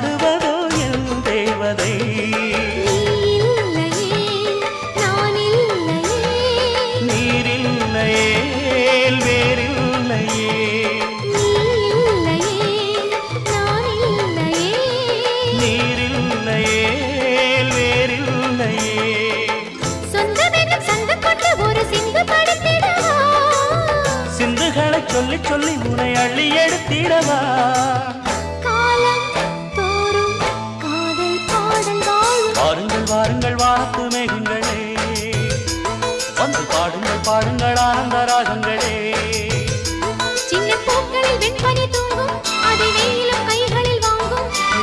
பாடுவதோ என் தேவதை. நீரில்லையே வேறில்லையே, நீரில்லையே வேறில்லையே. சிந்துகளை சொல்லி சொல்லி உனை அள்ளி எடுத்திடவா.